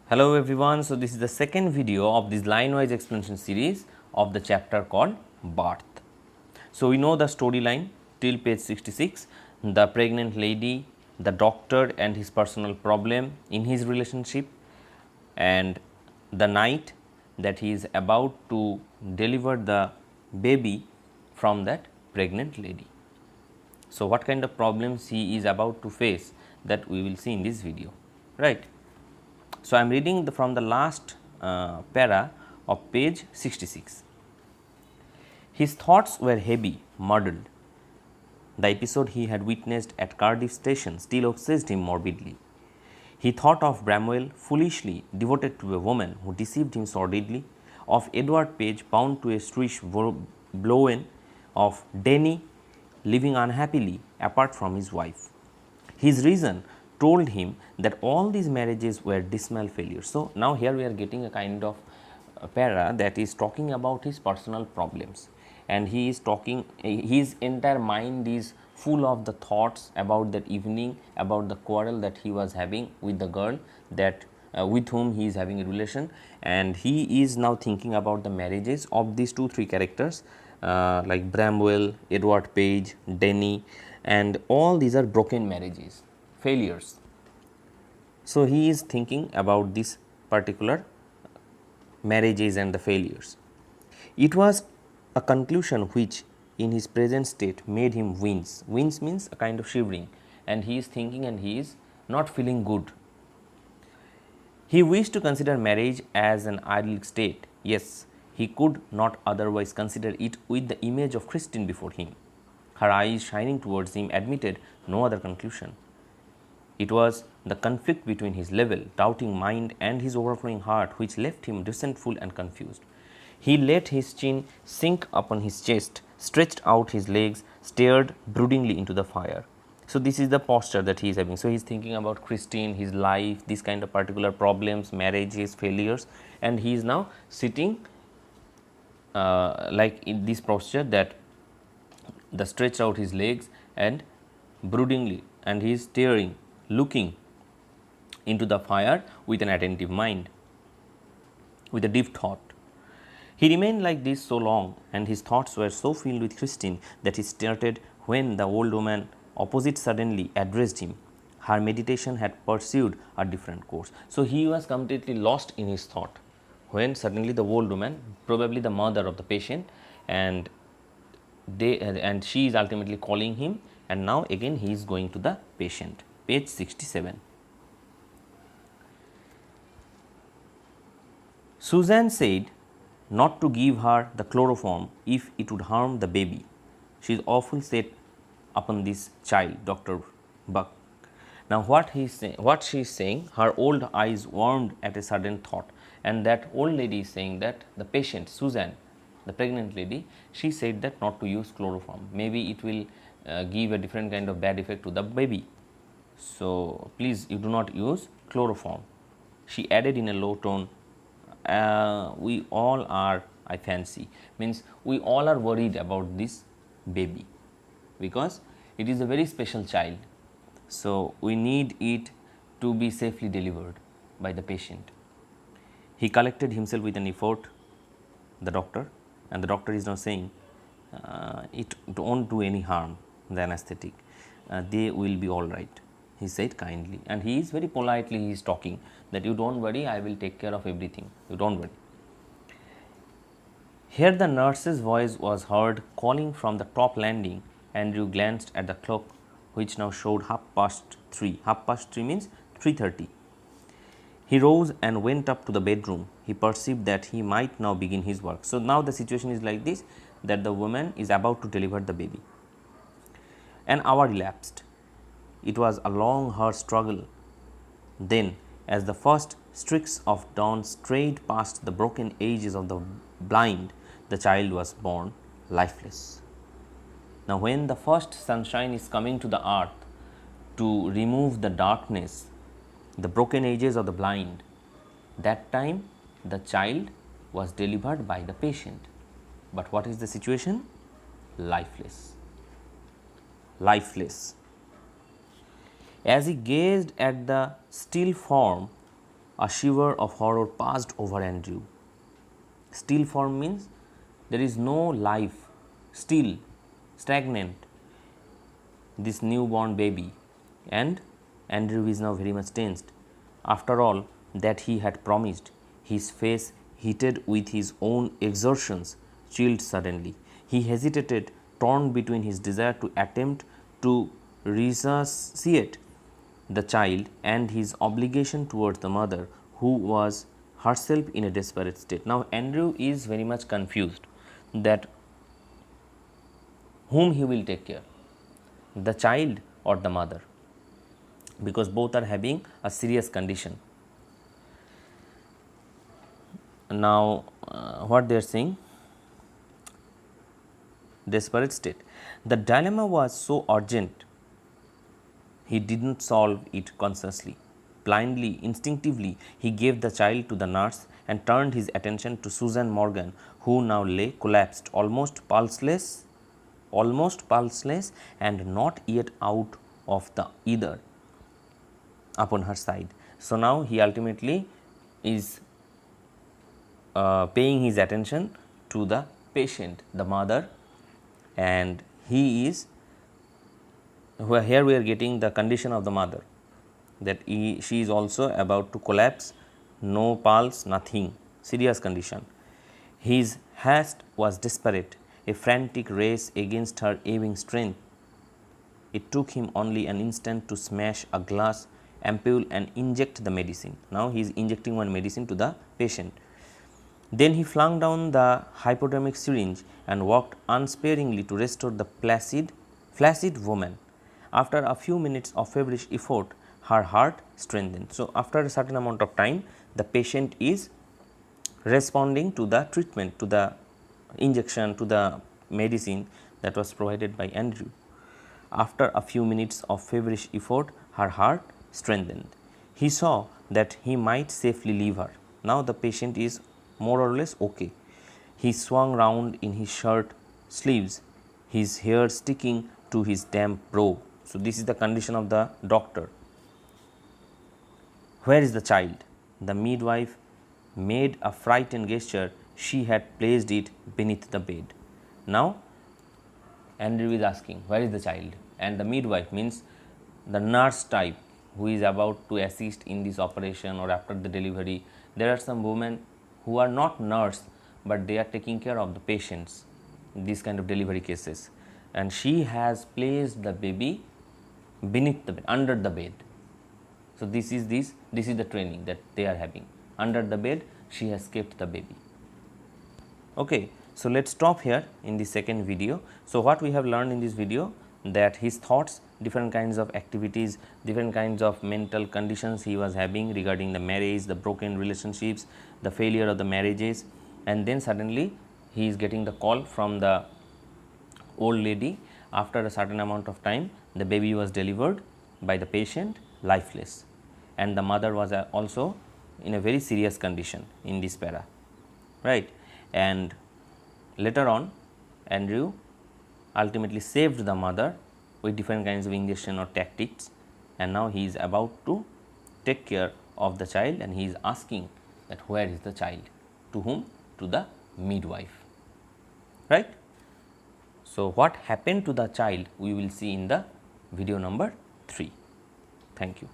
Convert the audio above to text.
Hello everyone, so this is the second video of this Linewise explanation series of the chapter called birth. So we know the storyline till page 66, the pregnant lady, the doctor and his personal problem in his relationship, and the night that he is about to deliver the baby from that pregnant lady. So what kind of problems he is about to face, that we will see in this video, right? So I am reading from the last para of page 66. His thoughts were heavy, muddled. The episode he had witnessed at Cardiff station still obsessed him morbidly. He thought of Bramwell, foolishly devoted to a woman who deceived him sordidly, of Edward Page, bound to a Swiss Blowen, of Denny, living unhappily apart from his wife. His reason told him that all these marriages were dismal failures. So now here we are getting a kind of para that is talking about his personal problems, and he is talking, his entire mind is full of the thoughts about that evening, about the quarrel that he was having with the girl that with whom he is having a relation, and he is now thinking about the marriages of these 2-3 characters like Bramwell, Edward Page, Denny, and all these are broken marriages, failures. So he is thinking about this particular marriages and the failures. It was a conclusion which in his present state made him wince. Wince means a kind of shivering, and he is thinking and he is not feeling good. He wished to consider marriage as an idyllic state. Yes, he could not otherwise consider it with the image of Christine before him. Her eyes shining towards him admitted no other conclusion. It was the conflict between his level, doubting mind and his overflowing heart which left him resentful and confused. He let his chin sink upon his chest, stretched out his legs, stared broodingly into the fire. So this is the posture that he is having. So he is thinking about Christine, his life, these kind of particular problems, marriages, failures, and he is now sitting like in this posture, that the stretched out his legs and broodingly, and he is staring, looking into the fire with an attentive mind, with a deep thought. He remained like this so long, and his thoughts were so filled with Christine that he started when the old woman opposite suddenly addressed him. Her meditation had pursued a different course. So he was completely lost in his thought when suddenly the old woman, probably the mother of the patient, and she is ultimately calling him, and now again he is going to the patient. Page 67. Susan said not to give her the chloroform if it would harm the baby. She is awful set upon this child, Dr. Buck. Now what she is saying, her old eyes warmed at a sudden thought, and that old lady is saying that the patient, Susan, the pregnant lady, she said that not to use chloroform. Maybe it will give a different kind of bad effect to the baby. So please, you do not use chloroform. She added in a low tone, we all are, I fancy, means we all are worried about this baby because it is a very special child. So we need it to be safely delivered by the patient. He collected himself with an effort, the doctor, and the doctor is now saying, it won't do any harm, the anesthetic, they will be all right, he said kindly, and he is very politely, he is talking that you don't worry, I will take care of everything, you don't worry. Here the nurse's voice was heard calling from the top landing. Andrew glanced at the clock, which now showed 3:30. 3:30 means 3:30. He rose and went up to the bedroom. He perceived that he might now begin his work. So now the situation is like this, that the woman is about to deliver the baby. An hour elapsed. It was a long, hard struggle. Then, as the first streaks of dawn strayed past the broken edges of the blind, the child was born lifeless. Now when the first sunshine is coming to the earth to remove the darkness, the broken edges of the blind, that time the child was delivered by the patient. But what is the situation? Lifeless. Lifeless. As he gazed at the still form A shiver of horror passed over Andrew. Still form means there is no life, still, stagnant, this newborn baby, and Andrew is now very much tensed. After all that he had promised, his face, heated with his own exertions, chilled suddenly. He hesitated, torn between his desire to attempt to resuscitate the child and his obligation towards the mother, who was herself in a desperate state. Now, Andrew is very much confused that whom he will take care, the child or the mother, because both are having a serious condition. Now, what they are saying, desperate state. The dilemma was so urgent, he did not solve it consciously. Blindly, instinctively, he gave the child to the nurse and turned his attention to Susan Morgan, who now lay collapsed, almost pulseless and not yet out of the ether upon her side. So, now he ultimately is paying his attention to the patient, the mother, and he is here we are getting the condition of the mother, that she is also about to collapse, no pulse, nothing, serious condition. His haste was desperate, a frantic race against her ebbing strength. It took him only an instant to smash a glass ampoule and inject the medicine. Now, he is injecting one medicine to the patient. Then he flung down the hypodermic syringe and walked unsparingly to restore the flaccid woman. After a few minutes of feverish effort, her heart strengthened. So, after a certain amount of time, the patient is responding to the treatment, to the injection, to the medicine that was provided by Andrew. After a few minutes of feverish effort, her heart strengthened. He saw that he might safely leave her. Now, the patient is more or less okay. He swung round in his shirt sleeves, his hair sticking to his damp brow. So, this is the condition of the doctor. Where is the child? The midwife made a frightened gesture. She had placed it beneath the bed. Now, Andrew is asking, where is the child? And the midwife means the nurse type who is about to assist in this operation or after the delivery. There are some women who are not nurse, but they are taking care of the patients, these kind of delivery cases, and she has placed the baby beneath the bed, under the bed. So, this is the training that they are having. Under the bed, she has kept the baby. Okay. So, let us stop here in the second video. So, what we have learned in this video, that his thoughts, different kinds of activities, different kinds of mental conditions he was having regarding the marriage, the broken relationships, the failure of the marriages, and then suddenly he is getting the call from the old lady. After a certain amount of time, the baby was delivered by the patient, lifeless, and the mother was also in a very serious condition in this para, right. And later on, Andrew ultimately saved the mother with different kinds of injection or tactics, and now he is about to take care of the child, and he is asking that where is the child, to whom? To the midwife, right. So, what happened to the child we will see in the video number 3. Thank you.